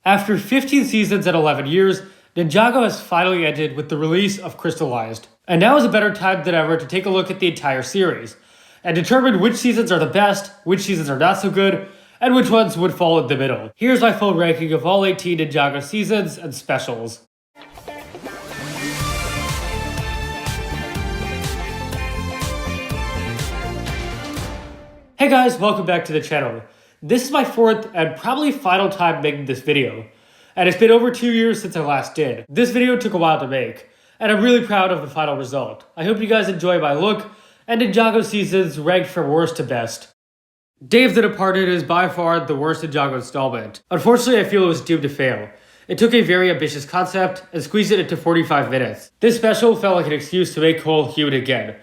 After 15 seasons and 11 years, Ninjago has finally ended with the release of Crystalized. And now is a better time than ever to take a look at the entire series, and determine which seasons are the best, which seasons are not so good, and which ones would fall in the middle. Here's my full ranking of all 18 Ninjago seasons and specials. Hey guys, welcome back to the channel. This is my fourth and probably final time making this video, and it's been over 2 years since I last did. This video took a while to make, and I'm really proud of the final result. I hope you guys enjoy my look and Ninjago seasons ranked from worst to best. Dave the Departed is by far the worst Ninjago installment. Unfortunately, I feel it was doomed to fail. It took a very ambitious concept and squeezed it into 45 minutes. This special felt like an excuse to make Cole human again.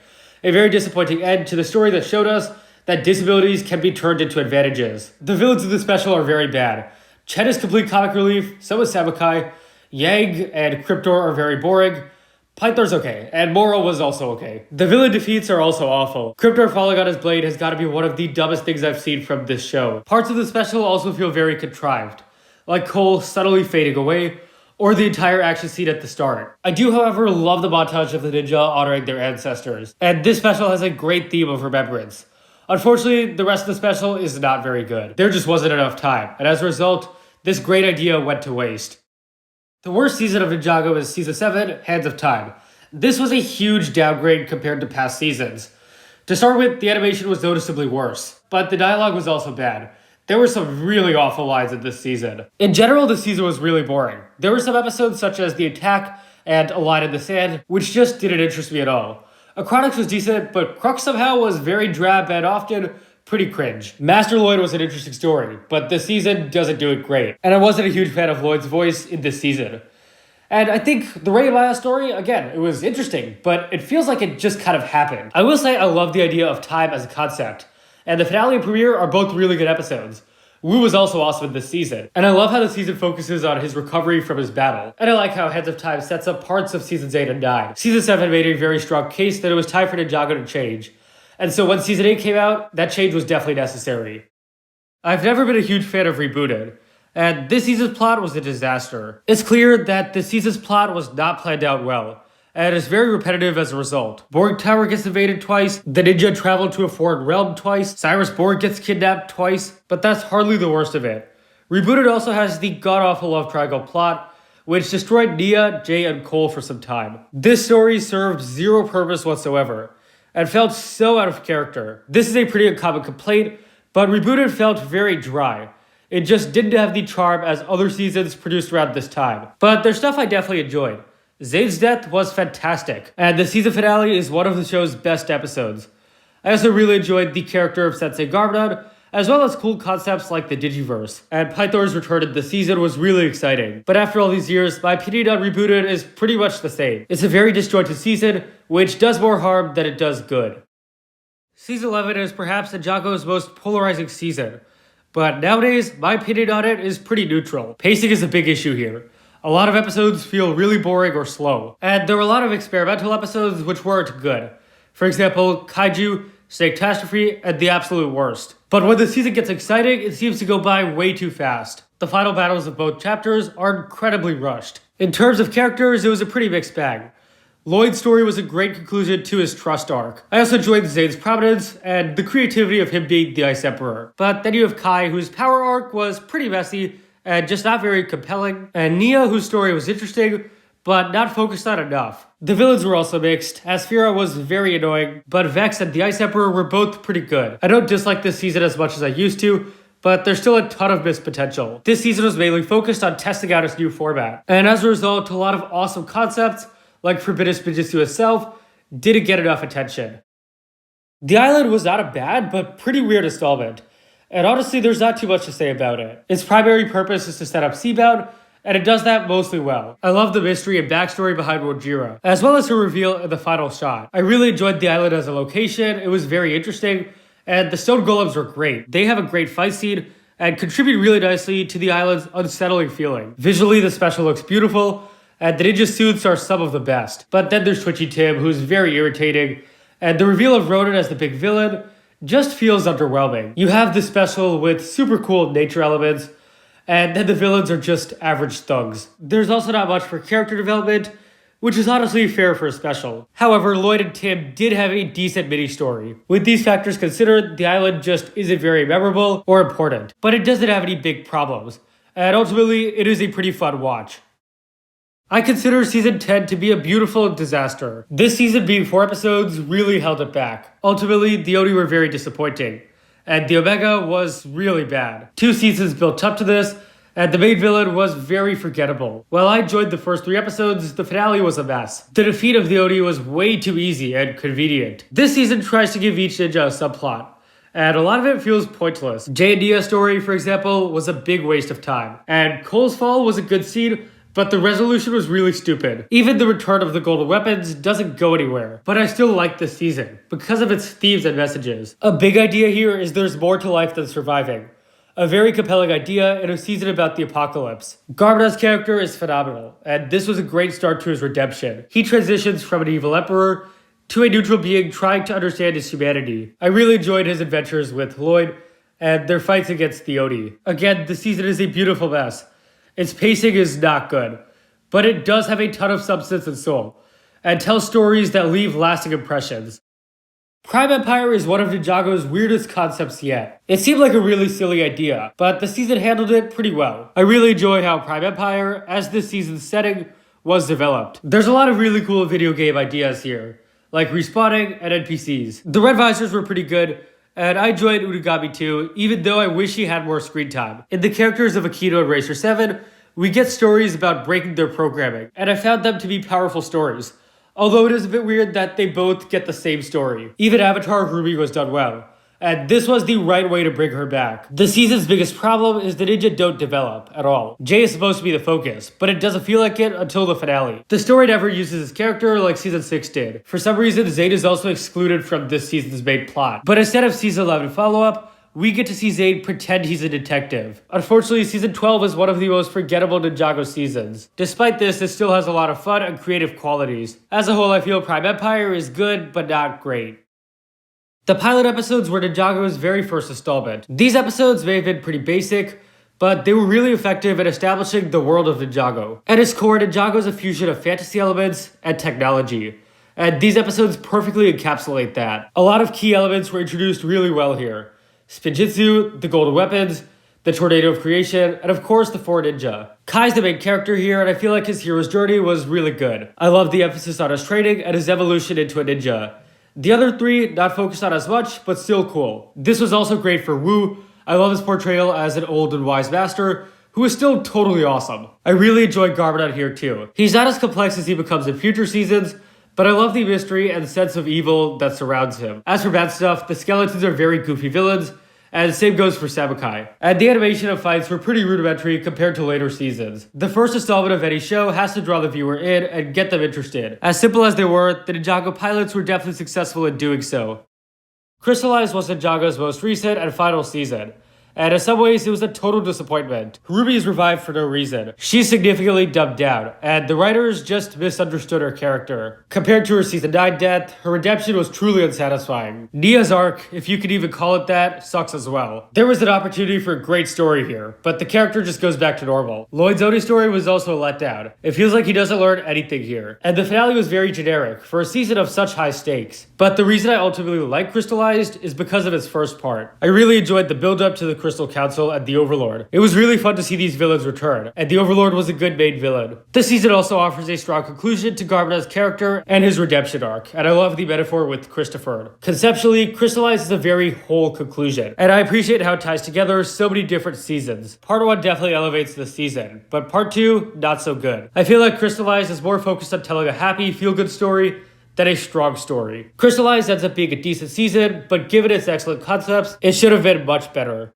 A very disappointing end to the story that showed us that disabilities can be turned into advantages. The villains of the special are very bad. Chen is complete comic relief, so is Samukai. Yang and Cryptor are very boring. Pythor's okay, and Moro was also okay. The villain defeats are also awful. Cryptor falling on his blade has got to be one of the dumbest things I've seen from this show. Parts of the special also feel very contrived, like Cole subtly fading away, or the entire action scene at the start. I do, however, love the montage of the ninja honoring their ancestors, and this special has a great theme of remembrance. Unfortunately, the rest of the special is not very good. There just wasn't enough time, and as a result, this great idea went to waste. The worst season of Ninjago is Season 7, Hands of Time. This was a huge downgrade compared to past seasons. To start with, the animation was noticeably worse, but the dialogue was also bad. There were some really awful lines in this season. In general, the season was really boring. There were some episodes such as The Attack and A Line in the Sand, which just didn't interest me at all. Acronix was decent, but Crux somehow was very drab and often pretty cringe. Master Lloyd was an interesting story, but this season doesn't do it great. And I wasn't a huge fan of Lloyd's voice in this season. And I think the Ray and Maya story, again, it was interesting, but it feels like it just kind of happened. I will say I love the idea of time as a concept, and the finale and premiere are both really good episodes. Wu was also awesome in this season, and I love how the season focuses on his recovery from his battle. And I like how Hands of Time sets up parts of Seasons 8 and 9. Season 7 made a very strong case that it was time for Ninjago to change. And so when Season 8 came out, that change was definitely necessary. I've never been a huge fan of Rebooted, and this season's plot was a disaster. It's clear that this season's plot was not planned out well, and is very repetitive as a result. Borg Tower gets invaded twice, the ninja traveled to a foreign realm twice, Cyrus Borg gets kidnapped twice, but that's hardly the worst of it. Rebooted also has the god-awful love triangle plot, which destroyed Nia, Jay, and Cole for some time. This story served zero purpose whatsoever, and felt so out of character. This is a pretty uncommon complaint, but Rebooted felt very dry. It just didn't have the charm as other seasons produced around this time. But there's stuff I definitely enjoyed. Zane's death was fantastic, and the season finale is one of the show's best episodes. I also really enjoyed the character of Sensei Garmadon, as well as cool concepts like the Digiverse, and Pythor's return in the season was really exciting. But after all these years, my opinion on Rebooted is pretty much the same. It's a very disjointed season, which does more harm than it does good. Season 11 is perhaps Ninjago's most polarizing season, but nowadays, my opinion on it is pretty neutral. Pacing is a big issue here. A lot of episodes feel really boring or slow, and there were a lot of experimental episodes which weren't good. For example, Kaiju, Snake-Tastrophe, and the absolute worst. But when the season gets exciting, it seems to go by way too fast. The final battles of both chapters are incredibly rushed. In terms of characters, it was a pretty mixed bag. Lloyd's story was a great conclusion to his trust arc. I also enjoyed Zane's prominence and the creativity of him being the Ice Emperor. But then you have Kai, whose power arc was pretty messy, and just not very compelling, and Nia, whose story was interesting, but not focused on enough. The villains were also mixed, Asphira was very annoying, but Vex and the Ice Emperor were both pretty good. I don't dislike this season as much as I used to, but there's still a ton of missed potential. This season was mainly focused on testing out its new format, and as a result, a lot of awesome concepts, like Forbidden Spinjitzu itself, didn't get enough attention. The Island was not a bad, but pretty weird installment. And honestly, there's not too much to say about it. Its primary purpose is to set up Seabound, and it does that mostly well. I love the mystery and backstory behind Wojira, as well as her reveal in the final shot. I really enjoyed the island as a location, it was very interesting, and the stone golems were great. They have a great fight scene, and contribute really nicely to the island's unsettling feeling. Visually, the special looks beautiful, and the ninja suits are some of the best. But then there's Twitchy Tim, who's very irritating, and the reveal of Ronan as the big villain just feels underwhelming. You have this special with super cool nature elements, and then the villains are just average thugs. There's also not much for character development, which is honestly fair for a special. However, Lloyd and Tim did have a decent mini-story. With these factors considered, the island just isn't very memorable or important, but it doesn't have any big problems, and ultimately, it is a pretty fun watch. I consider Season 10 to be a beautiful disaster. This season being 4 episodes really held it back. Ultimately, the Oni were very disappointing, and the Omega was really bad. 2 seasons built up to this, and the main villain was very forgettable. While I enjoyed the first 3 episodes, the finale was a mess. The defeat of the Oni was way too easy and convenient. This season tries to give each ninja a subplot, and a lot of it feels pointless. Jay and Nia's story, for example, was a big waste of time, and Cole's fall was a good scene, but the resolution was really stupid. Even the return of the golden weapons doesn't go anywhere. But I still like this season, because of its themes and messages. A big idea here is there's more to life than surviving. A very compelling idea in a season about the apocalypse. Garmadon's character is phenomenal, and this was a great start to his redemption. He transitions from an evil emperor to a neutral being trying to understand his humanity. I really enjoyed his adventures with Lloyd and their fights against the Oni. Again, the season is a beautiful mess. Its pacing is not good, but it does have a ton of substance and soul, and tells stories that leave lasting impressions. Prime Empire is one of Ninjago's weirdest concepts yet. It seemed like a really silly idea, but the season handled it pretty well. I really enjoy how Prime Empire, as this season's setting, was developed. There's a lot of really cool video game ideas here, like respawning and NPCs. The Red Visors were pretty good, and I enjoyed Unagami too, even though I wish he had more screen time. In the characters of Akito and Racer 7, we get stories about breaking their programming, and I found them to be powerful stories, although it is a bit weird that they both get the same story. Even Avatar Ruby was done well, and this was the right way to bring her back. The season's biggest problem is the ninja don't develop at all. Jay is supposed to be the focus, but it doesn't feel like it until the finale. The story never uses his character like season 6 did. For some reason, Zane is also excluded from this season's main plot. But instead of season 11 follow-up, we get to see Zane pretend he's a detective. Unfortunately, season 12 is one of the most forgettable Ninjago seasons. Despite this, it still has a lot of fun and creative qualities. As a whole, I feel Prime Empire is good, but not great. The pilot episodes were Ninjago's very first installment. These episodes may have been pretty basic, but they were really effective at establishing the world of Ninjago. At its core, Ninjago is a fusion of fantasy elements and technology, and these episodes perfectly encapsulate that. A lot of key elements were introduced really well here. Spinjitzu, the golden weapons, the tornado of creation, and of course the 4 ninja. Kai's the main character here, and I feel like his hero's journey was really good. I love the emphasis on his training and his evolution into a ninja. The other 3, not focused on as much, but still cool. This was also great for Wu. I love his portrayal as an old and wise master, who is still totally awesome. I really enjoyed Garmadon here too. He's not as complex as he becomes in future seasons, but I love the mystery and sense of evil that surrounds him. As for bad stuff, the skeletons are very goofy villains, and the same goes for Samukai. And the animation of fights were pretty rudimentary compared to later seasons. The first installment of any show has to draw the viewer in and get them interested. As simple as they were, the Ninjago pilots were definitely successful in doing so. Crystalized was Ninjago's most recent and final season, and in some ways it was a total disappointment. Ruby is revived for no reason. She's significantly dumbed down, and the writers just misunderstood her character. Compared to her season 9 death, her redemption was truly unsatisfying. Nia's arc, if you could even call it that, sucks as well. There was an opportunity for a great story here, but the character just goes back to normal. Lloyd's Oni story was also a letdown. It feels like he doesn't learn anything here. And the finale was very generic for a season of such high stakes. But the reason I ultimately like Crystalized is because of its first part. I really enjoyed the build-up to the Crystal Council and the Overlord. It was really fun to see these villains return, and the Overlord was a good main villain. This season also offers a strong conclusion to Garmadon's character and his redemption arc, and I love the metaphor with Christopher. Conceptually, Crystallized is a very whole conclusion, and I appreciate how it ties together so many different seasons. Part 1 definitely elevates this season, but Part 2, not so good. I feel like Crystallized is more focused on telling a happy, feel-good story than a strong story. Crystallized ends up being a decent season, but given its excellent concepts, it should have been much better.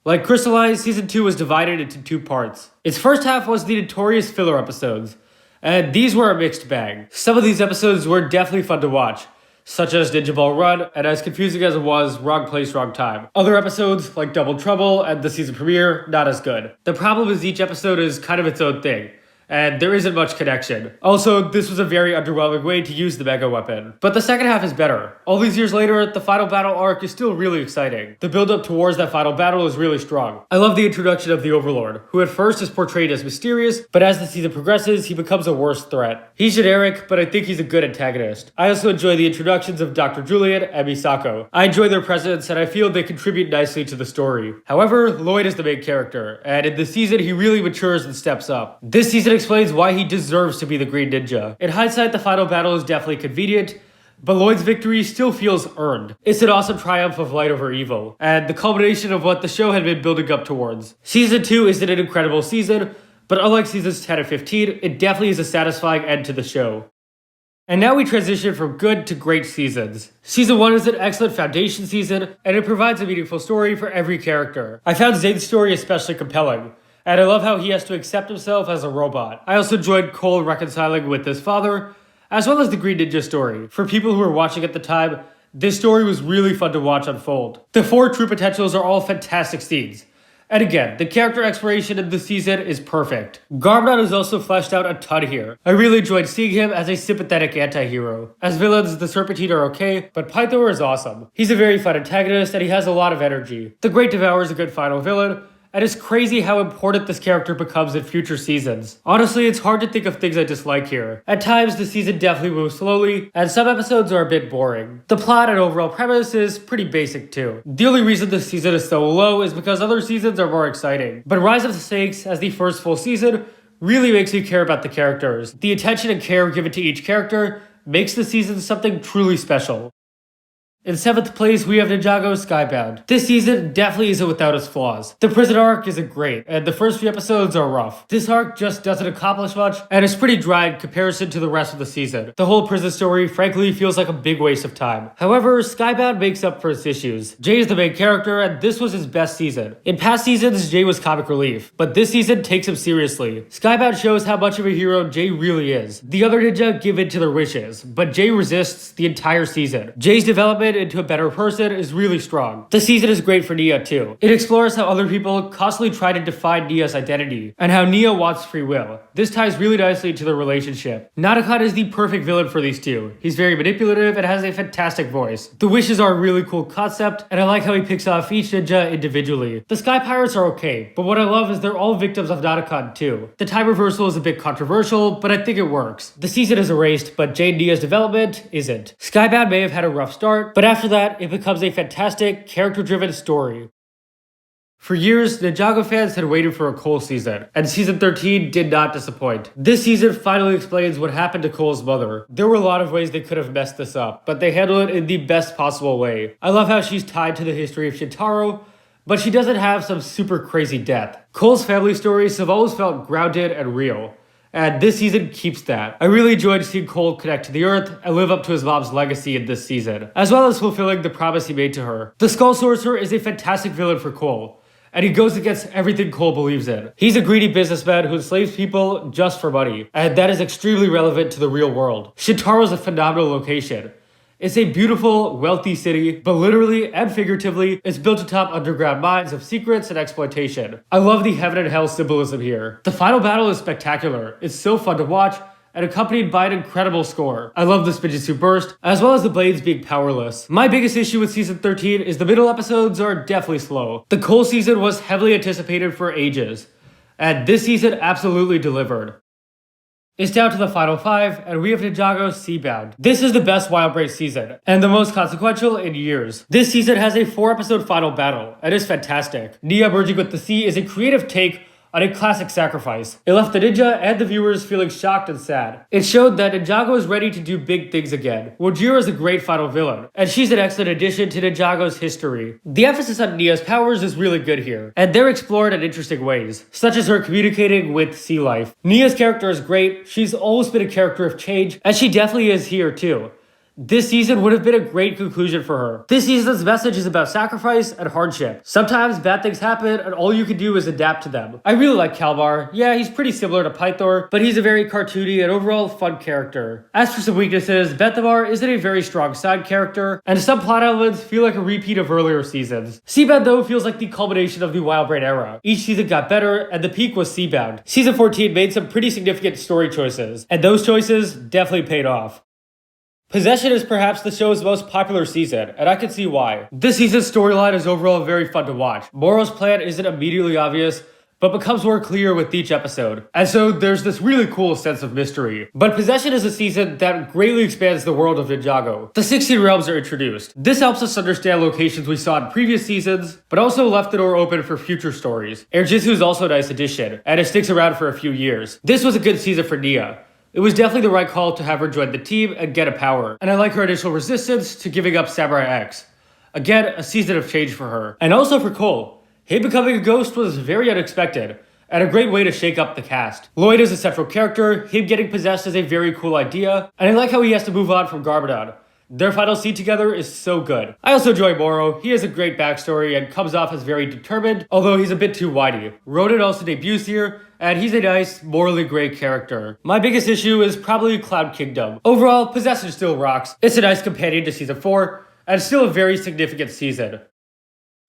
Like Crystalized, Season 2 was divided into 2 parts. Its first half was the notorious filler episodes, and these were a mixed bag. Some of these episodes were definitely fun to watch, such as Ninja Ball Run, and as confusing as it was, Wrong Place, Wrong Time. Other episodes, like Double Trouble and the season premiere, not as good. The problem is each episode is kind of its own thing, and there isn't much connection. Also, this was a very underwhelming way to use the mega weapon. But the second half is better. All these years later, the final battle arc is still really exciting. The build up towards that final battle is really strong. I love the introduction of the Overlord, who at first is portrayed as mysterious, but as the season progresses, he becomes a worse threat. He's generic, but I think he's a good antagonist. I also enjoy the introductions of Dr. Julian and Misako. I enjoy their presence, and I feel they contribute nicely to the story. However, Lloyd is the main character, and in this season, he really matures and steps up. This season explains why he deserves to be the Green Ninja. In hindsight, the final battle is definitely convenient, but Lloyd's victory still feels earned. It's an awesome triumph of light over evil, and the culmination of what the show had been building up towards. Season 2 isn't an incredible season, but unlike seasons 10 and 15, it definitely is a satisfying end to the show. And now we transition from good to great seasons. Season 1 is an excellent foundation season, and it provides a meaningful story for every character. I found Zane's story especially compelling, and I love how he has to accept himself as a robot. I also enjoyed Cole reconciling with his father, as well as the Green Ninja story. For people who were watching at the time, this story was really fun to watch unfold. The 4 true potentials are all fantastic scenes. And again, the character exploration in this season is perfect. Garmadon is also fleshed out a ton here. I really enjoyed seeing him as a sympathetic anti-hero. As villains, the Serpentine are okay, but Pythor is awesome. He's a very fun antagonist and he has a lot of energy. The Great Devourer is a good final villain, and it's crazy how important this character becomes in future seasons. Honestly, it's hard to think of things I dislike here. At times, the season definitely moves slowly, and some episodes are a bit boring. The plot and overall premise is pretty basic too. The only reason this season is so low is because other seasons are more exciting. But Rise of the Snakes, as the first full season, really makes me care about the characters. The attention and care given to each character makes the season something truly special. In 7th place, we have Ninjago Skybound. This season definitely isn't without its flaws. The prison arc isn't great, and the first few episodes are rough. This arc just doesn't accomplish much, and it's pretty dry in comparison to the rest of the season. The whole prison story, frankly, feels like a big waste of time. However, Skybound makes up for its issues. Jay is the main character, and this was his best season. In past seasons, Jay was comic relief, but this season takes him seriously. Skybound shows how much of a hero Jay really is. The other ninja give in to their wishes, but Jay resists the entire season. Jay's development into a better person is really strong. The season is great for Nia too. It explores how other people constantly try to define Nia's identity, and how Nia wants free will. This ties really nicely to their relationship. Nadakot is the perfect villain for these two. He's very manipulative and has a fantastic voice. The wishes are a really cool concept, and I like how he picks off each ninja individually. The Sky Pirates are okay, but what I love is they're all victims of Nadakot too. The time reversal is a bit controversial, but I think it works. The season is erased, but Jane Nia's development isn't. Skybound may have had a rough start, but after that, it becomes a fantastic, character-driven story. For years, Ninjago fans had waited for a Cole season, and season 13 did not disappoint. This season finally explains what happened to Cole's mother. There were a lot of ways they could have messed this up, but they handle it in the best possible way. I love how she's tied to the history of Shintaro, but she doesn't have some super crazy death. Cole's family stories have always felt grounded and real, and this season keeps that. I really enjoyed seeing Cole connect to the Earth and live up to his mom's legacy in this season, as well as fulfilling the promise he made to her. The Skull Sorcerer is a fantastic villain for Cole, and he goes against everything Cole believes in. He's a greedy businessman who enslaves people just for money, and that is extremely relevant to the real world. Shintaro is a phenomenal location. It's a beautiful, wealthy city, but literally and figuratively, it's built atop underground mines of secrets and exploitation. I love the heaven and hell symbolism here. The final battle is spectacular. It's so fun to watch, and accompanied by an incredible score. I love the Spinjitzu burst, as well as the blades being powerless. My biggest issue with season 13 is the middle episodes are definitely slow. The Cole season was heavily anticipated for ages, and this season absolutely delivered. It's down to the final 5, and we have Ninjago Seabound. This is the best Wild Break season, and the most consequential in years. This season has a 4-episode final battle, and it's fantastic. Nia merging with the sea is a creative take on a classic sacrifice. It left the ninja and the viewers feeling shocked and sad. It showed that Ninjago is ready to do big things again. Wojira is a great final villain, and she's an excellent addition to Ninjago's history. The emphasis on Nia's powers is really good here, and they're explored in interesting ways, such as her communicating with sea life. Nia's character is great. She's always been a character of change, and she definitely is here too. This season would have been a great conclusion for her. This season's message is about sacrifice and hardship. Sometimes bad things happen and all you can do is adapt to them. I really like Kalmar. Yeah, he's pretty similar to Pythor, but he's a very cartoony and overall fun character. As for some weaknesses, Bethamar isn't a very strong side character, and some plot elements feel like a repeat of earlier seasons. Seabound though feels like the culmination of the Wild Brain era. Each season got better, and the peak was Seabound. Season 14 made some pretty significant story choices, and those choices definitely paid off. Possession is perhaps the show's most popular season, and I can see why. This season's storyline is overall very fun to watch. Moro's plan isn't immediately obvious, but becomes more clear with each episode. And so there's this really cool sense of mystery. But Possession is a season that greatly expands the world of Ninjago. The 16 realms are introduced. This helps us understand locations we saw in previous seasons, but also left the door open for future stories. Spinjitzu is also a nice addition, and it sticks around for a few years. This was a good season for Nia. It was definitely the right call to have her join the team and get a power. And I like her initial resistance to giving up Samurai X. Again, a season of change for her. And also for Cole. Him becoming a ghost was very unexpected, and a great way to shake up the cast. Lloyd is a central character, him getting possessed is a very cool idea, and I like how he has to move on from Garmadon. Their final scene together is so good. I also enjoy Moro. He has a great backstory and comes off as very determined, although he's a bit too whiny. Ronan also debuts here, and he's a nice, morally great character. My biggest issue is probably Cloud Kingdom. Overall, Possession still rocks. It's a nice companion to Season 4, and still a very significant season.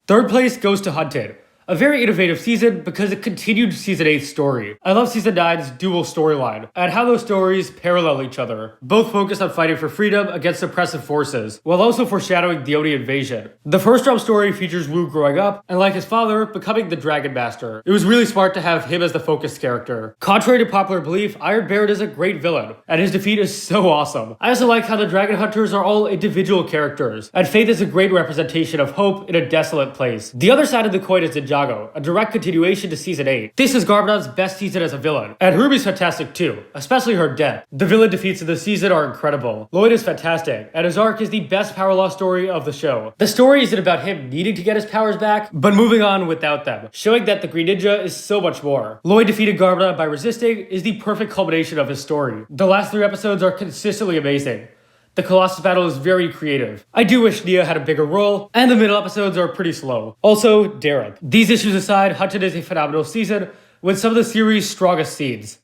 Third place goes to Hunted. A very innovative season because it continued Season 8's story. I love Season 9's dual storyline, and how those stories parallel each other. Both focus on fighting for freedom against oppressive forces, while also foreshadowing the Oni invasion. The first drum story features Wu growing up, and like his father, becoming the Dragon Master. It was really smart to have him as the focus character. Contrary to popular belief, Iron Baron is a great villain, and his defeat is so awesome. I also like how the Dragon Hunters are all individual characters, and Faith is a great representation of hope in a desolate place. The other side of the coin is Ninjago, a direct continuation to Season 8. This is Garmadon's best season as a villain, and Ruby's fantastic too, especially her death. The villain defeats of the season are incredible. Lloyd is fantastic, and his arc is the best power loss story of the show. The story isn't about him needing to get his powers back, but moving on without them, showing that the Green Ninja is so much more. Lloyd defeating Garmadon by resisting is the perfect culmination of his story. The last 3 episodes are consistently amazing. The Colossus battle is very creative. I do wish Nia had a bigger role, and the middle episodes are pretty slow. Also, Derek. These issues aside, Hunted is a phenomenal season, with some of the series' strongest scenes.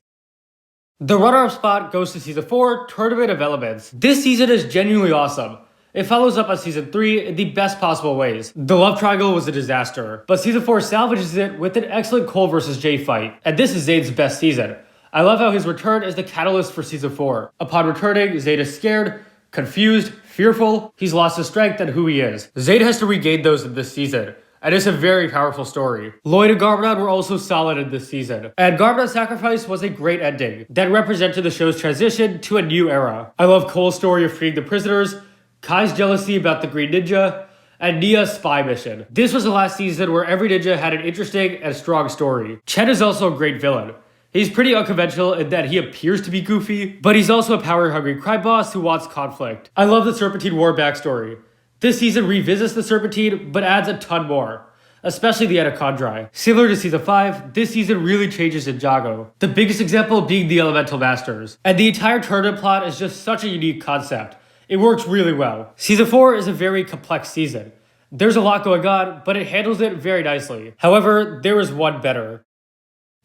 The runner-up spot goes to Season 4, Tournament of Elements. This season is genuinely awesome. It follows up on Season 3 in the best possible ways. The love triangle was a disaster, but Season 4 salvages it with an excellent Cole vs. Jay fight, and this is Zane's best season. I love how his return is the catalyst for Season 4. Upon returning, Zane is scared, confused, fearful, he's lost his strength and who he is. Zane has to regain those in this season, and it's a very powerful story. Lloyd and Garmadon were also solid in this season, and Garmadon's sacrifice was a great ending that represented the show's transition to a new era. I love Cole's story of freeing the prisoners, Kai's jealousy about the Green Ninja, and Nia's spy mission. This was the last season where every ninja had an interesting and strong story. Chen is also a great villain. He's pretty unconventional in that he appears to be goofy, but he's also a power-hungry crime boss who wants conflict. I love the Serpentine War backstory. This season revisits the Serpentine, but adds a ton more, especially the Anacondrae. Similar to Season 5, this season really changes Ninjago, the biggest example being the Elemental Masters. And the entire tournament plot is just such a unique concept. It works really well. Season 4 is a very complex season. There's a lot going on, but it handles it very nicely. However, there is one better.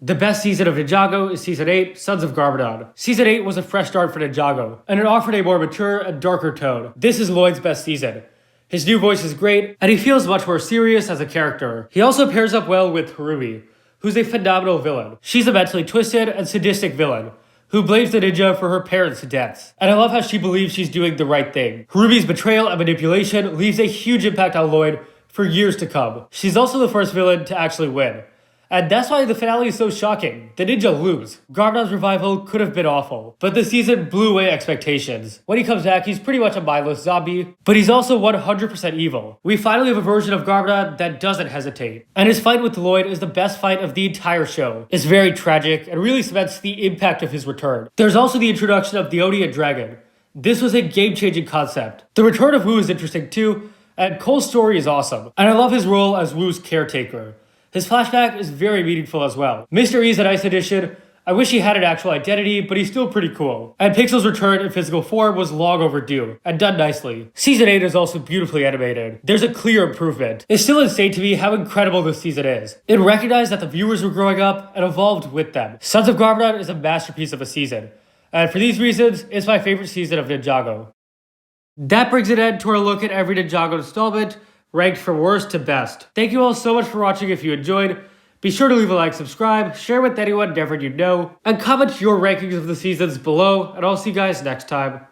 The best season of Ninjago is Season 8, Sons of Garmadon. Season 8 was a fresh start for Ninjago, and it offered a more mature and darker tone. This is Lloyd's best season. His new voice is great, and he feels much more serious as a character. He also pairs up well with Harumi, who's a phenomenal villain. She's a mentally twisted and sadistic villain, who blames the ninja for her parents' deaths. And I love how she believes she's doing the right thing. Harumi's betrayal and manipulation leaves a huge impact on Lloyd for years to come. She's also the first villain to actually win. And that's why the finale is so shocking. The ninja lose. Garmadon's revival could have been awful, but the season blew away expectations. When he comes back, he's pretty much a mindless zombie, but he's also 100% evil. We finally have a version of Garmadon that doesn't hesitate. And his fight with Lloyd is the best fight of the entire show. It's very tragic and really cements the impact of his return. There's also the introduction of the Oni and Dragon. This was a game-changing concept. The return of Wu is interesting too, and Cole's story is awesome. And I love his role as Wu's caretaker. His flashback is very meaningful as well. Mr. E's a nice addition, I wish he had an actual identity, but he's still pretty cool. And Pixel's return in physical form was long overdue, and done nicely. Season 8 is also beautifully animated. There's a clear improvement. It's still insane to me how incredible this season is. It recognized that the viewers were growing up and evolved with them. Sons of Garmadon is a masterpiece of a season. And for these reasons, it's my favorite season of Ninjago. That brings an end to our look at every Ninjago installment, ranked from worst to best. Thank you all so much for watching. If you enjoyed, be sure to leave a like, subscribe, share with anyone and everyone you know, and comment your rankings of the seasons below, and I'll see you guys next time.